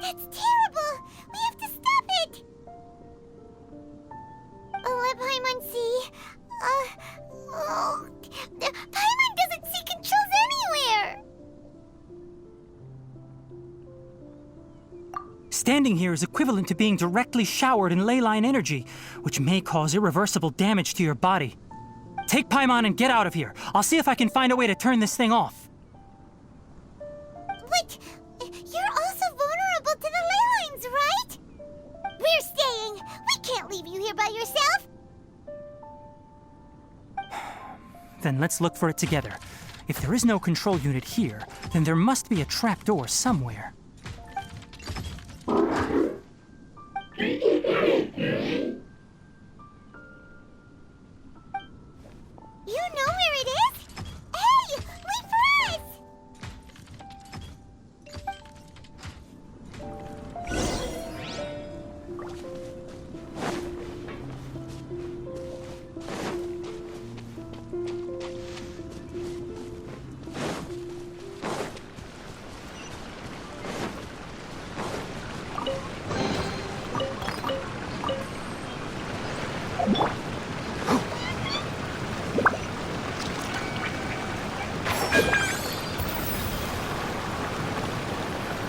That's terrible! We have to stop it! Paimon see... Paimon doesn't see controls anywhere! Standing here is equivalent to being directly showered in ley line energy, which may cause irreversible damage to your body. Take Paimon and get out of here. I'll see if I can find a way to turn this thing off. But you're also vulnerable to the ley lines, right? We're staying. We can't leave you here by yourself. Then let's look for it together. If there is no control unit here, then there must be a trapdoor somewhere. You know where it is? Hey, wait for us!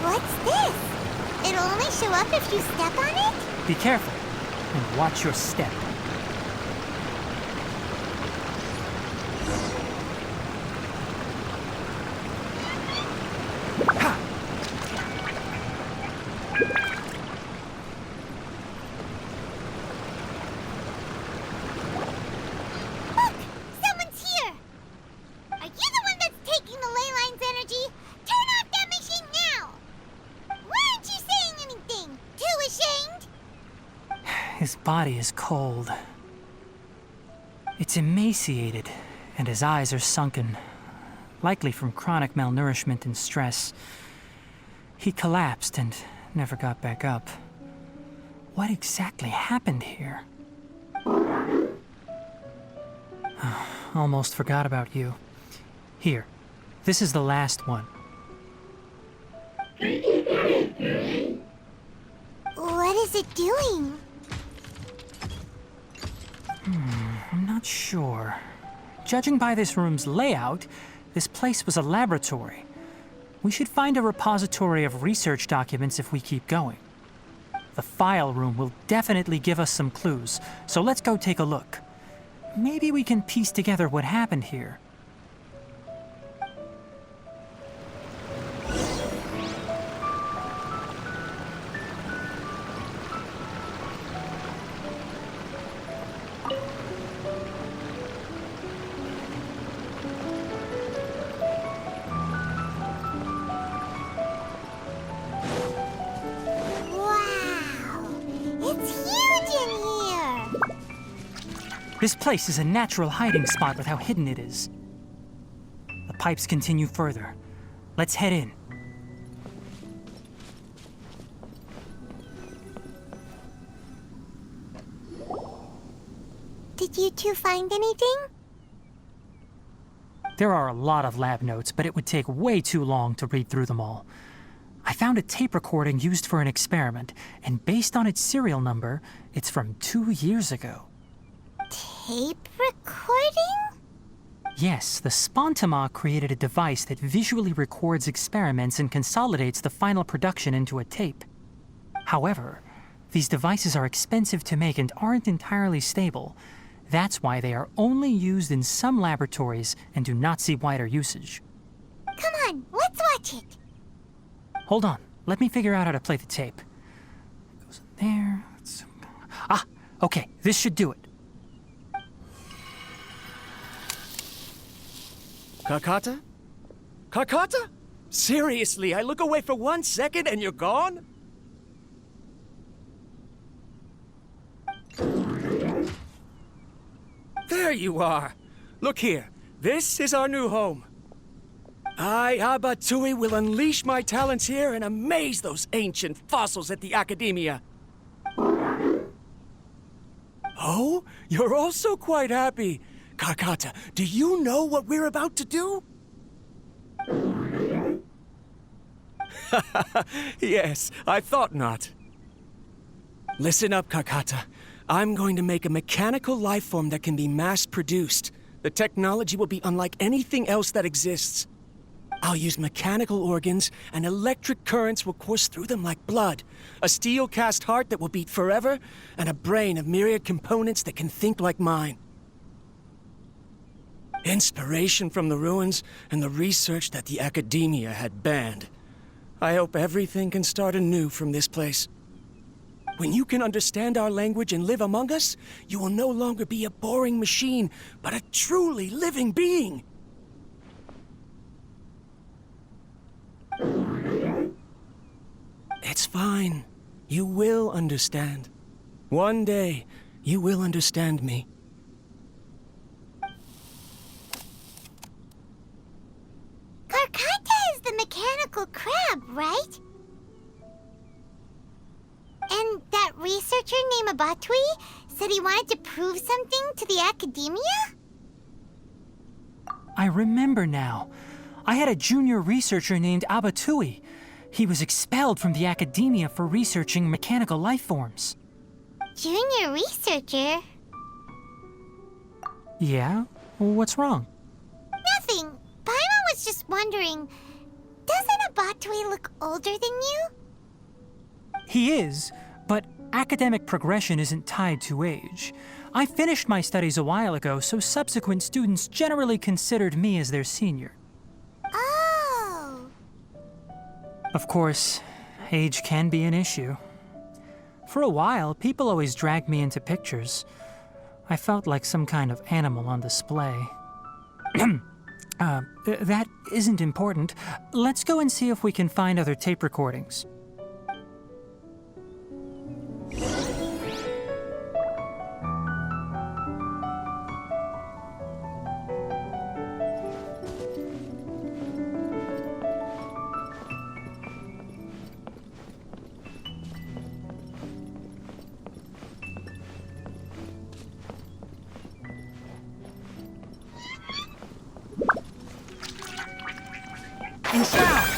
What's this? It'll only show up if you step on it? Be careful, and watch your step. Ha! Look! Someone's here! Are you the one that's taking the ley line's energy? Turn off that machine now! Why aren't you saying anything? Too ashamed? His body is cold. It's emaciated, and his eyes are sunken, likely from chronic malnourishment and stress. He collapsed and never got back up. What exactly happened here? Almost forgot about you. Here, this is the last one. What is it doing? I'm not sure. Judging by this room's layout, this place was a laboratory. We should find a repository of research documents if we keep going. The file room will definitely give us some clues, so let's go take a look. Maybe we can piece together what happened here. Wow! It's huge in here! This place is a natural hiding spot with how hidden it is. The pipes continue further. Let's head in. Did you two find anything? There are a lot of lab notes, but it would take way too long to read through them all. I found a tape recording used for an experiment, and based on its serial number, it's from 2 years ago. Tape recording? Yes, the Spontama created a device that visually records experiments and consolidates the final production into a tape. However, these devices are expensive to make and aren't entirely stable. That's why they are only used in some laboratories and do not see wider usage. Come on, let's watch it. Hold on, let me figure out how to play the tape. It goes in there. Ah, okay, this should do it. Kakata? Kakata? Seriously, I look away for 1 second and you're gone? There you are. Look here. This is our new home. I, Abatui, will unleash my talents here and amaze those ancient fossils at the Academia. Oh, you're also quite happy. Kakata, do you know what we're about to do? Yes, I thought not. Listen up, Karkata. I'm going to make a mechanical life form that can be mass-produced. The technology will be unlike anything else that exists. I'll use mechanical organs, and electric currents will course through them like blood. A steel-cast heart that will beat forever, and a brain of myriad components that can think like mine. Inspiration from the ruins and the research that the academia had banned. I hope everything can start anew from this place. When you can understand our language and live among us, you will no longer be a boring machine, but a truly living being. It's fine. You will understand. One day, you will understand me. Karkata is the mechanical crab, right? And that researcher named Abatui said he wanted to prove something to the academia? I remember now. I had a junior researcher named Abatui. He was expelled from the academia for researching mechanical life forms. Junior researcher? Yeah? What's wrong? Nothing. Paimon was just wondering, doesn't Abatui look older than you? He is, but academic progression isn't tied to age. I finished my studies a while ago, so subsequent students generally considered me as their senior. Oh. Of course, age can be an issue. For a while, people always dragged me into pictures. I felt like some kind of animal on display. That isn't important. Let's go and see if we can find other tape recordings. Inside!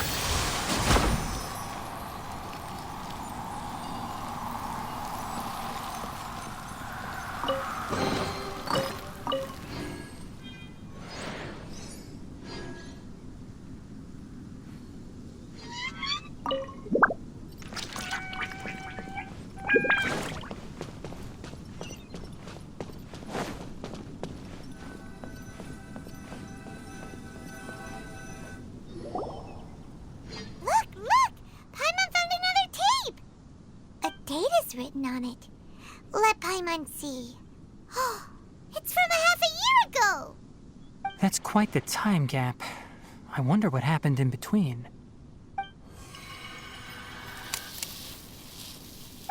Written on it. Let Paimon see. Oh, it's from a half a year ago! That's quite the time gap. I wonder what happened in between.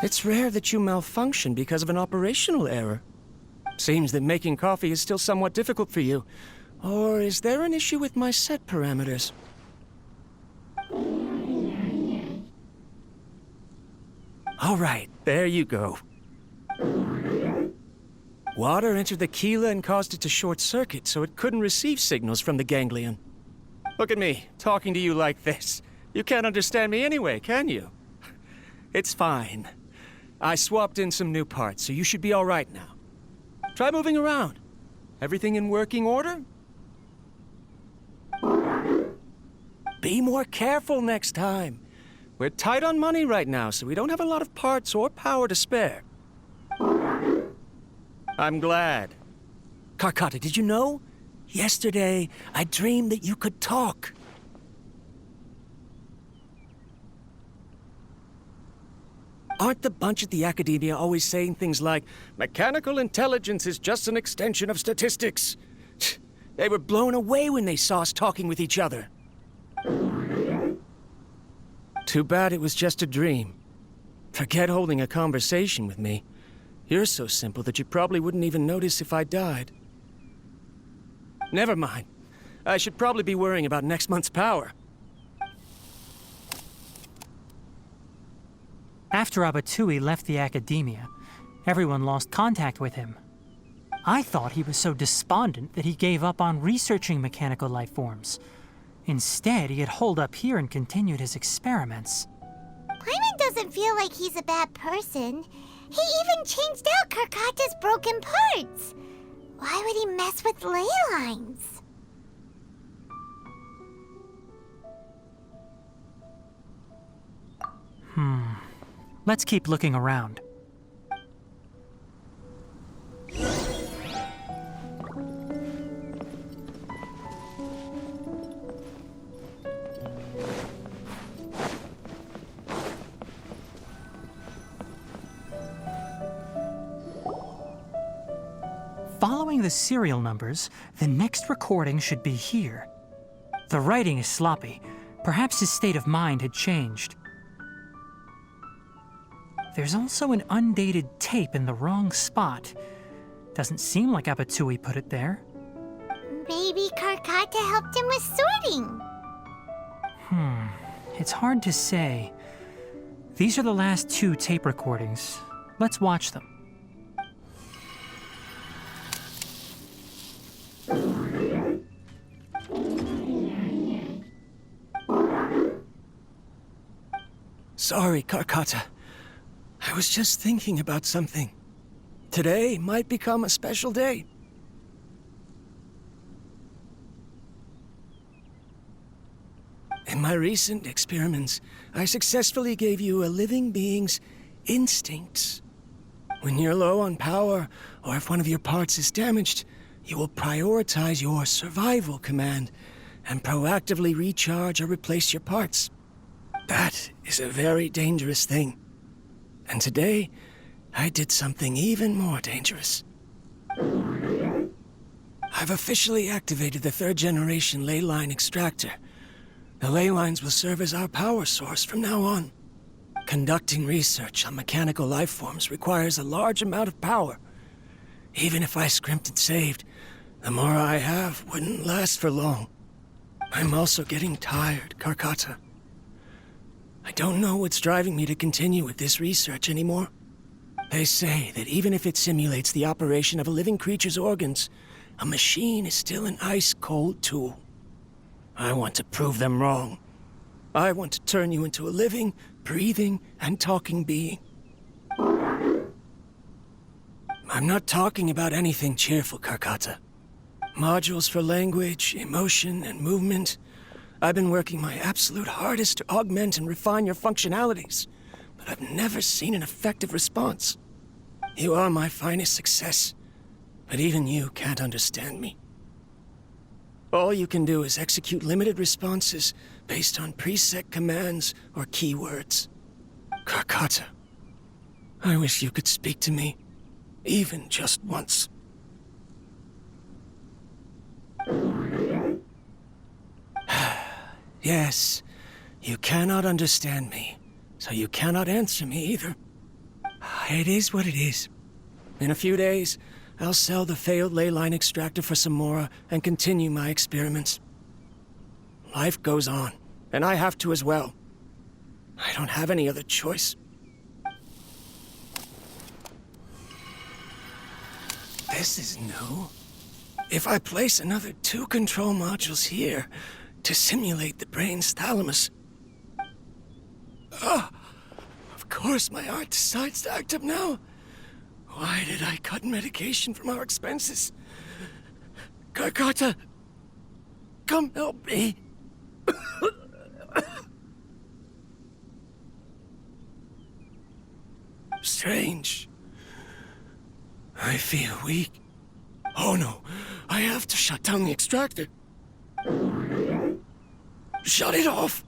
It's rare that you malfunction because of an operational error. Seems that making coffee is still somewhat difficult for you. Or is there an issue with my set parameters? All right, there you go. Water entered the chela and caused it to short circuit, so it couldn't receive signals from the ganglion. Look at me, talking to you like this. You can't understand me anyway, can you? It's fine. I swapped in some new parts, so you should be all right now. Try moving around. Everything in working order? Be more careful next time. We're tight on money right now, so we don't have a lot of parts or power to spare. I'm glad. Karkata, did you know? Yesterday, I dreamed that you could talk. Aren't the bunch at the academia always saying things like, mechanical intelligence is just an extension of statistics? They were blown away when they saw us talking with each other. Too bad it was just a dream. Forget holding a conversation with me. You're so simple that you probably wouldn't even notice if I died. Never mind. I should probably be worrying about next month's power. After Abatui left the academia, everyone lost contact with him. I thought he was so despondent that he gave up on researching mechanical life forms. Instead, he had holed up here and continued his experiments. Paimon doesn't feel like he's a bad person. He even changed out Karkata's broken parts. Why would he mess with ley lines? Let's keep looking around. Following the serial numbers, the next recording should be here. The writing is sloppy. Perhaps his state of mind had changed. There's also an undated tape in the wrong spot. Doesn't seem like Abatui put it there. Maybe Karkata helped him with sorting. It's hard to say. These are the last 2 tape recordings. Let's watch them. Sorry, Karkata. I was just thinking about something. Today might become a special day. In my recent experiments, I successfully gave you a living being's instincts. When you're low on power, or if one of your parts is damaged, you will prioritize your survival command and proactively recharge or replace your parts. That is a very dangerous thing. And today, I did something even more dangerous. I've officially activated the 3rd generation ley line extractor. The ley lines will serve as our power source from now on. Conducting research on mechanical life forms requires a large amount of power. Even if I scrimped and saved, the more I have wouldn't last for long. I'm also getting tired, Karkata. I don't know what's driving me to continue with this research anymore. They say that even if it simulates the operation of a living creature's organs, a machine is still an ice-cold tool. I want to prove them wrong. I want to turn you into a living, breathing, and talking being. I'm not talking about anything cheerful, Karkata. Modules for language, emotion, and movement. I've been working my absolute hardest to augment and refine your functionalities, but I've never seen an effective response. You are my finest success, but even you can't understand me. All you can do is execute limited responses based on preset commands or keywords. Karkata, I wish you could speak to me, even just once. Yes, you cannot understand me, so you cannot answer me either. It is what it is. In a few days, I'll sell the failed ley line extractor for some more and continue my experiments. Life goes on, and I have to as well. I don't have any other choice. This is new. If I place another 2 control modules here to simulate the brain's thalamus... Of course my heart decides to act up now. Why did I cut medication from our expenses? Karkata, come help me. Strange. I feel weak. Oh no, I have to shut down the extractor. Shut it off.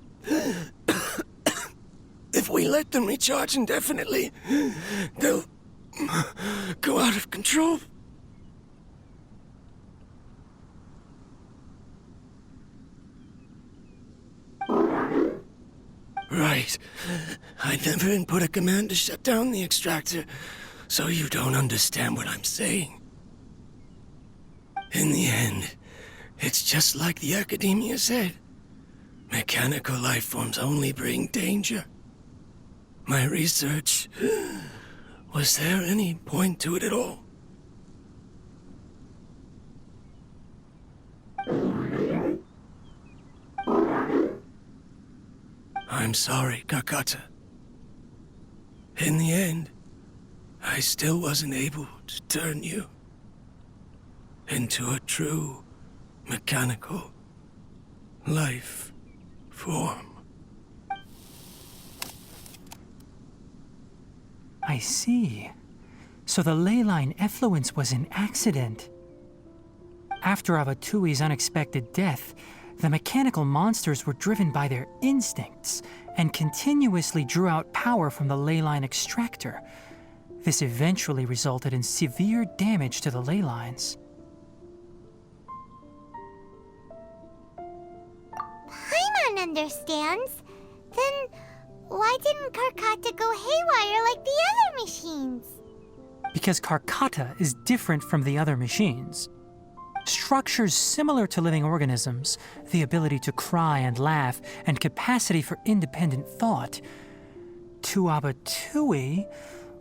If we let them recharge indefinitely, they'll go out of control. Right. I never input a command to shut down the extractor, so you don't understand what I'm saying. In the end, it's just like the academia said. Mechanical life forms only bring danger. My research... Was there any point to it at all? I'm sorry, Kakata. In the end, I still wasn't able to turn you into a true mechanical life form. I see. So the ley line effluence was an accident. After Abatui's unexpected death, the mechanical monsters were driven by their instincts and continuously drew out power from the ley line extractor. This eventually resulted in severe damage to the ley lines. Paimon understands. Then why didn't Karkata go haywire like the other machines? Because Karkata is different from the other machines. Structures similar to living organisms, the ability to cry and laugh, and capacity for independent thought. To Abatui,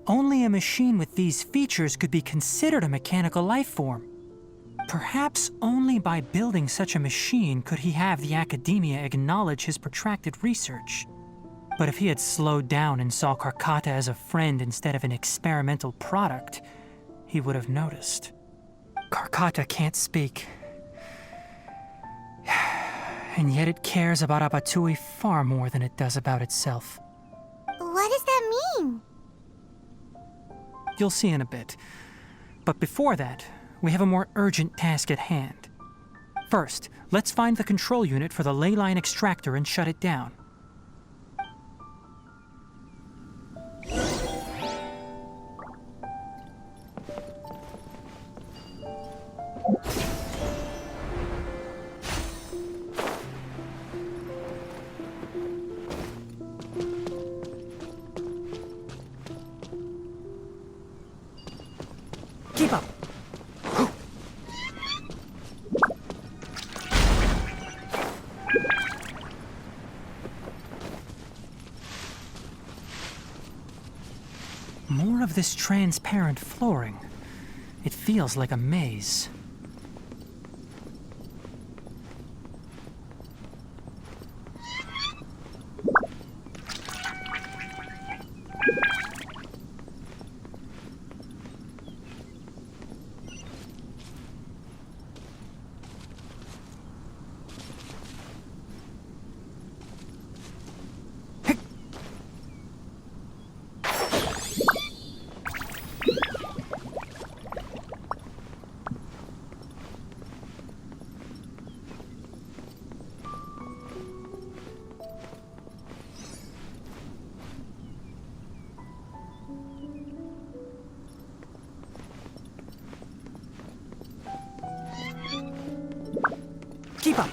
only a machine with these features could be considered a mechanical life form. Perhaps only by building such a machine could he have the academia acknowledge his protracted research. But if he had slowed down and saw Karkata as a friend instead of an experimental product, he would have noticed. Karkata can't speak. And yet it cares about Abatui far more than it does about itself. What does that mean? You'll see in a bit. But before that, we have a more urgent task at hand. First, let's find the control unit for the ley line extractor and shut it down. Keep up. More of this transparent flooring. It feels like a maze. Keep up.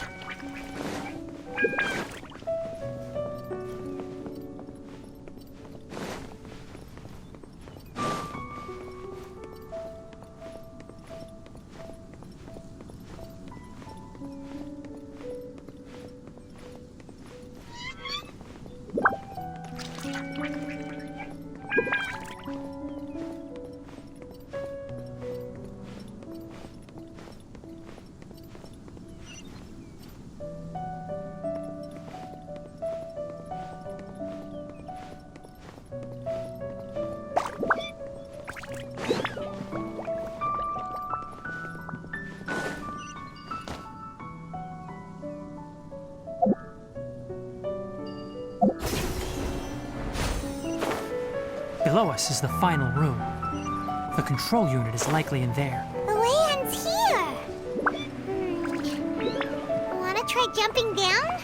Below us is the final room. The control unit is likely in there. The way ends here. Wanna try jumping down?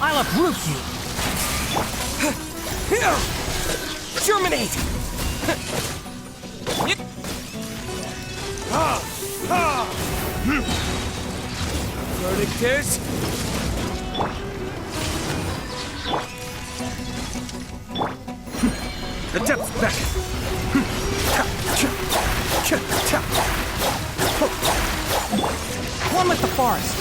I'll uproot you! Germinate! Verdict is... the depth's back! One with the forest!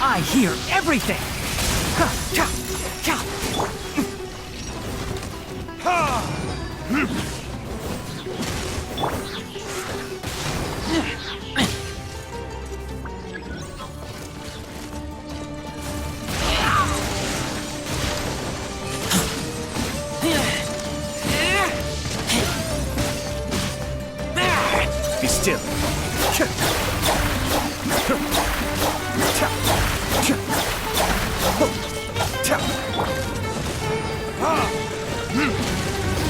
I hear everything! Be still.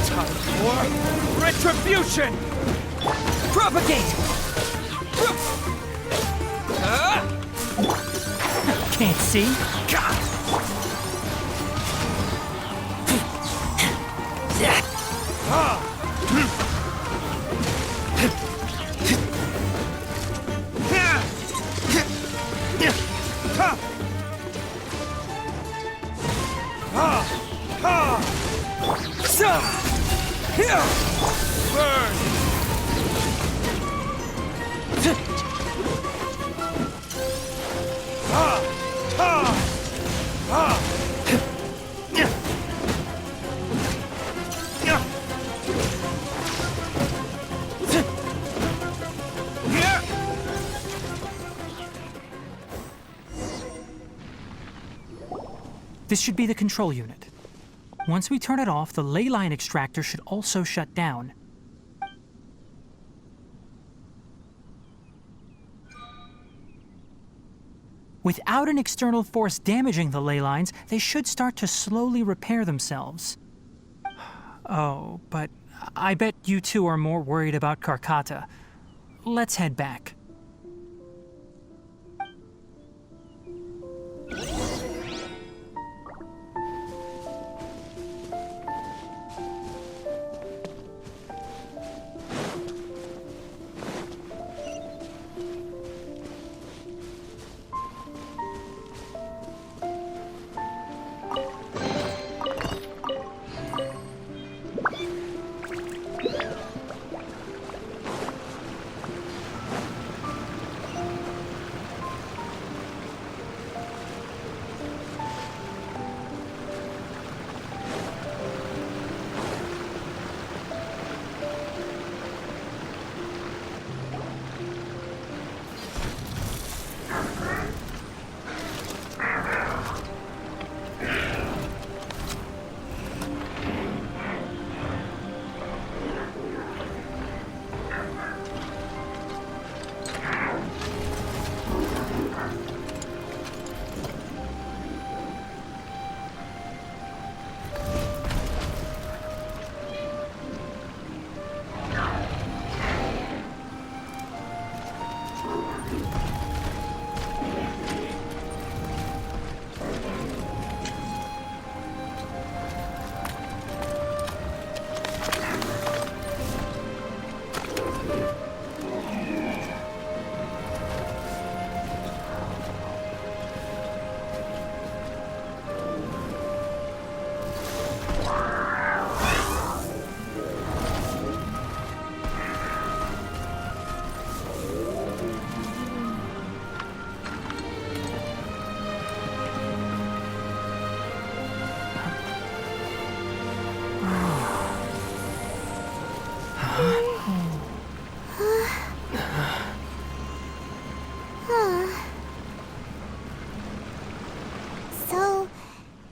Time for retribution! Propagate! Can't see? Burn! This should be the control unit. Once we turn it off, the ley line extractor should also shut down. Without an external force damaging the ley lines, they should start to slowly repair themselves. Oh, but I bet you two are more worried about Karkata. Let's head back.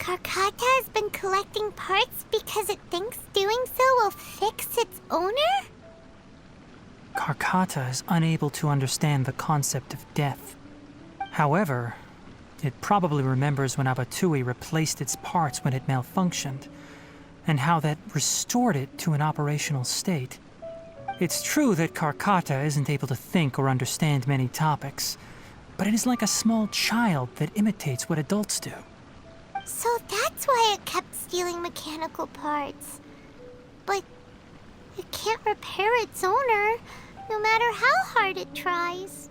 Karkata has been collecting parts because it thinks doing so will fix its owner? Karkata is unable to understand the concept of death. However, it probably remembers when Abatui replaced its parts when it malfunctioned, and how that restored it to an operational state. It's true that Karkata isn't able to think or understand many topics, but it is like a small child that imitates what adults do. So that's why it kept stealing mechanical parts. But it can't repair its owner, no matter how hard it tries.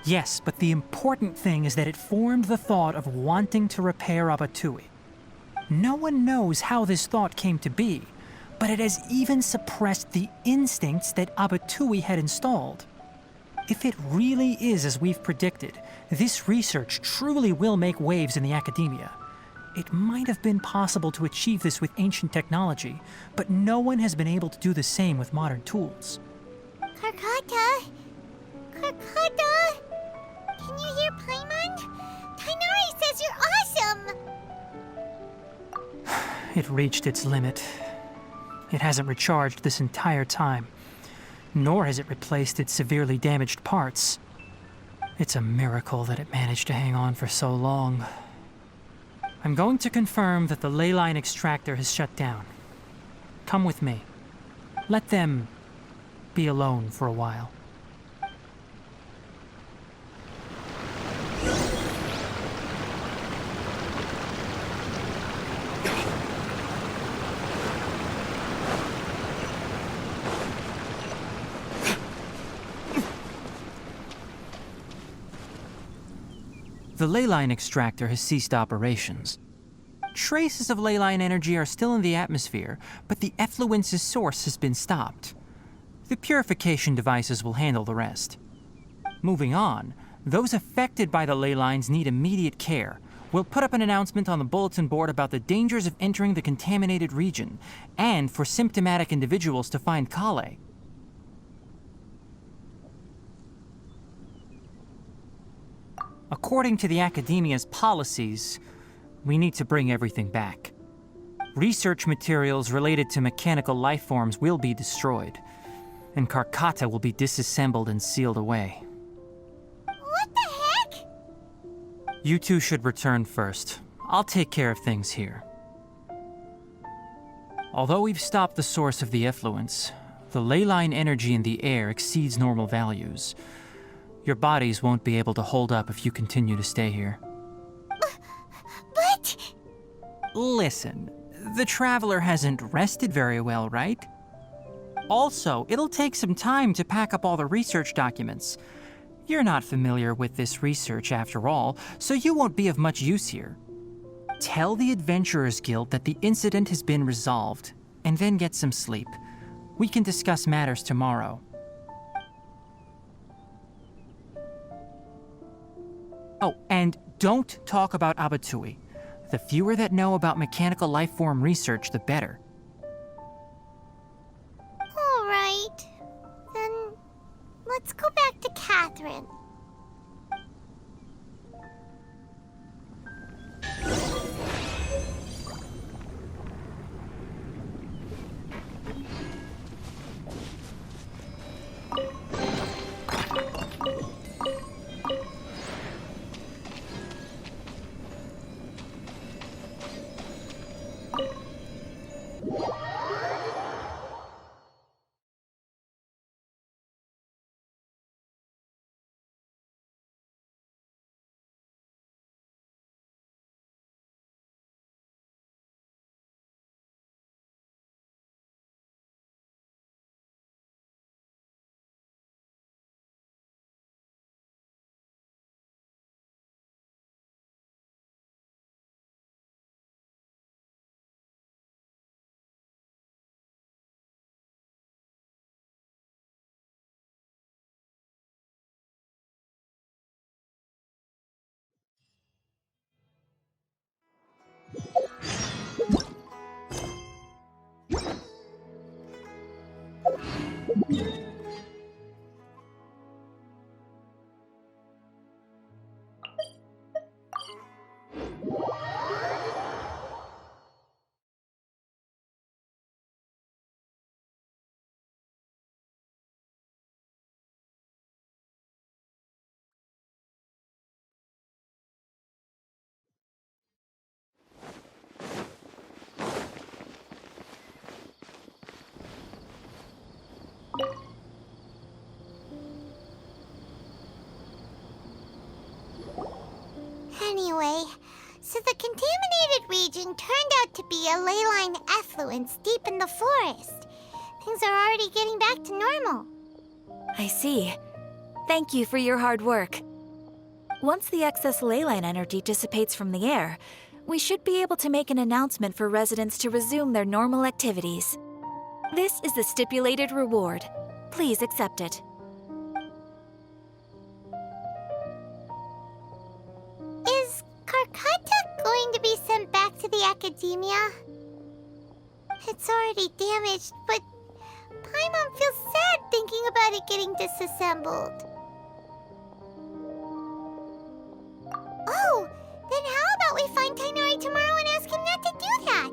Yes, but the important thing is that it formed the thought of wanting to repair Abatui. No one knows how this thought came to be, but it has even suppressed the instincts that Abatui had installed. If it really is as we've predicted, this research truly will make waves in the academia. It might have been possible to achieve this with ancient technology, but no one has been able to do the same with modern tools. Karkata? Karkata? Can you hear Paimon? Tighnari says you're awesome! It reached its limit. It hasn't recharged this entire time, nor has it replaced its severely damaged parts. It's a miracle that it managed to hang on for so long. I'm going to confirm that the ley line extractor has shut down. Come with me. Let them be alone for a while. The ley line extractor has ceased operations. Traces of ley line energy are still in the atmosphere, but the effluence's source has been stopped. The purification devices will handle the rest. Moving on, those affected by the ley lines need immediate care. We'll put up an announcement on the bulletin board about the dangers of entering the contaminated region, and for symptomatic individuals to find Kale. According to the Academia's policies, we need to bring everything back. Research materials related to mechanical life forms will be destroyed, and Karkata will be disassembled and sealed away. What the heck? You two should return first. I'll take care of things here. Although we've stopped the source of the effluence, the ley line energy in the air exceeds normal values. Your bodies won't be able to hold up if you continue to stay here. But... Listen, the Traveler hasn't rested very well, right? Also, it'll take some time to pack up all the research documents. You're not familiar with this research after all, so you won't be of much use here. Tell the Adventurers Guild that the incident has been resolved, and then get some sleep. We can discuss matters tomorrow. Oh, and don't talk about Abatui. The fewer that know about mechanical life form research, the better. All right. Then let's go back to Catherine. Anyway, so the contaminated region turned out to be a ley line effluence deep in the forest. Things are already getting back to normal. I see. Thank you for your hard work. Once the excess ley line energy dissipates from the air, we should be able to make an announcement for residents to resume their normal activities. This is the stipulated reward. Please accept it. Is Karkata going to be sent back the academia? It's already damaged, but Paimon feels sad thinking about it getting disassembled. Oh, then how about we find Tainari tomorrow and ask him not to do that?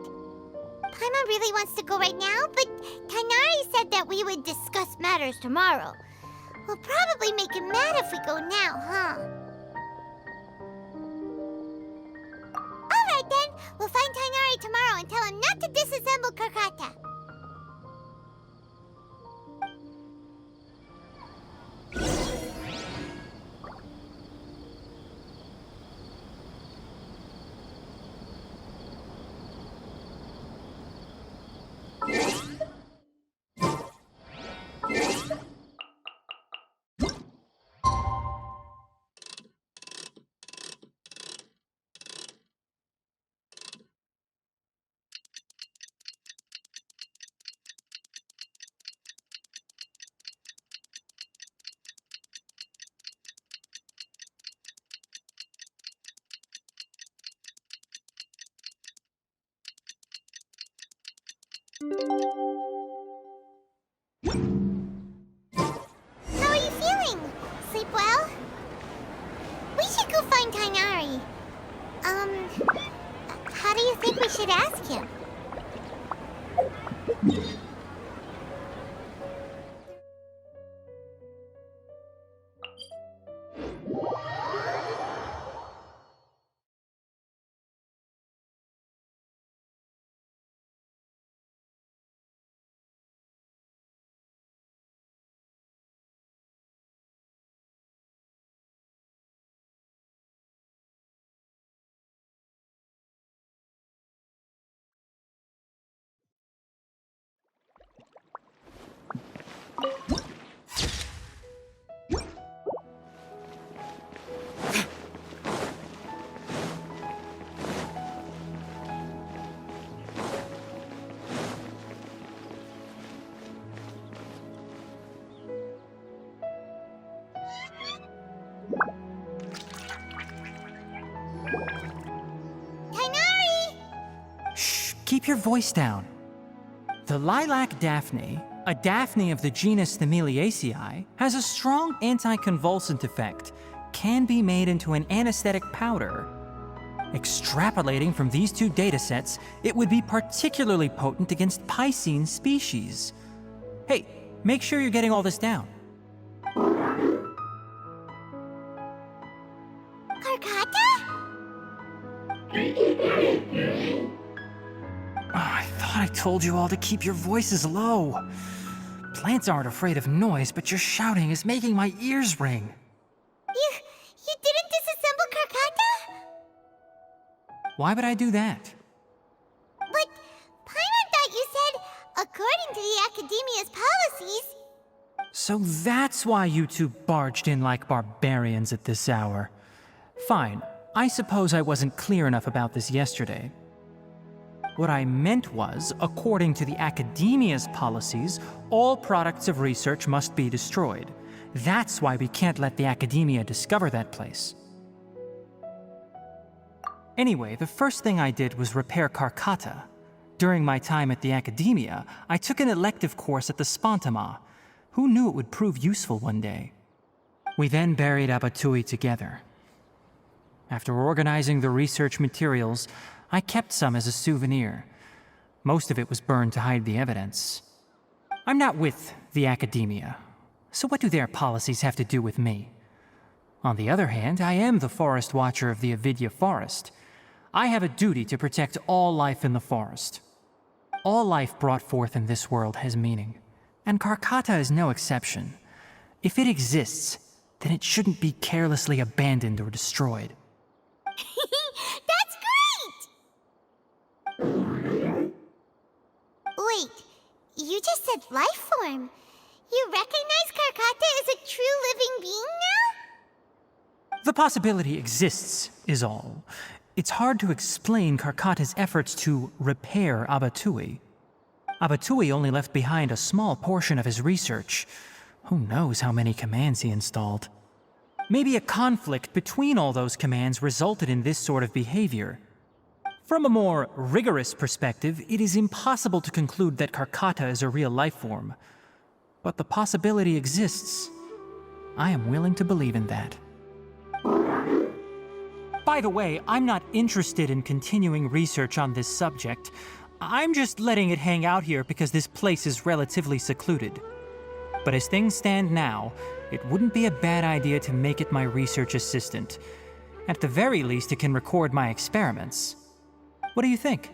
Paimon really wants to go right now, but Tainari said that we would discuss matters tomorrow. We'll probably make him mad if we go now, huh? Alright then, we'll find Tainari tomorrow and tell him not to disassemble Karkata. How are you feeling? Sleep well? We should go find Tainari. How do you think we should ask him? Keep your voice down. The lilac daphne, a daphne of the genus Thameliaceae, has a strong anticonvulsant effect, can be made into an anesthetic powder. Extrapolating from these two datasets, it would be particularly potent against Piscine species. Hey, make sure you're getting all this down. Karkata? I thought I told you all to keep your voices low. Plants aren't afraid of noise, but your shouting is making my ears ring. You didn't disassemble Karkata? Why would I do that? But Paimon thought you said, according to the Academia's policies... So that's why you two barged in like barbarians at this hour. Fine, I suppose I wasn't clear enough about this yesterday. What I meant was, according to the Academia's policies, all products of research must be destroyed. That's why we can't let the Academia discover that place. Anyway, the first thing I did was repair Karkata. During my time at the Academia, I took an elective course at the Spantama. Who knew it would prove useful one day? We then buried Abatui together. After organizing the research materials, I kept some as a souvenir. Most of it was burned to hide the evidence. I'm not with the Academia, so what do their policies have to do with me? On the other hand, I am the Forest Watcher of the Avidya Forest. I have a duty to protect all life in the forest. All life brought forth in this world has meaning, and Karkata is no exception. If it exists, then it shouldn't be carelessly abandoned or destroyed. That's great! Wait, you just said life form. You recognize Karkata as a true living being now? The possibility exists, is all. It's hard to explain Karkata's efforts to repair Abatui. Abatui only left behind a small portion of his research. Who knows how many commands he installed? Maybe a conflict between all those commands resulted in this sort of behavior. From a more rigorous perspective, it is impossible to conclude that Karkata is a real life form. But the possibility exists. I am willing to believe in that. By the way, I'm not interested in continuing research on this subject. I'm just letting it hang out here because this place is relatively secluded. But as things stand now, it wouldn't be a bad idea to make it my research assistant. At the very least, it can record my experiments. What do you think?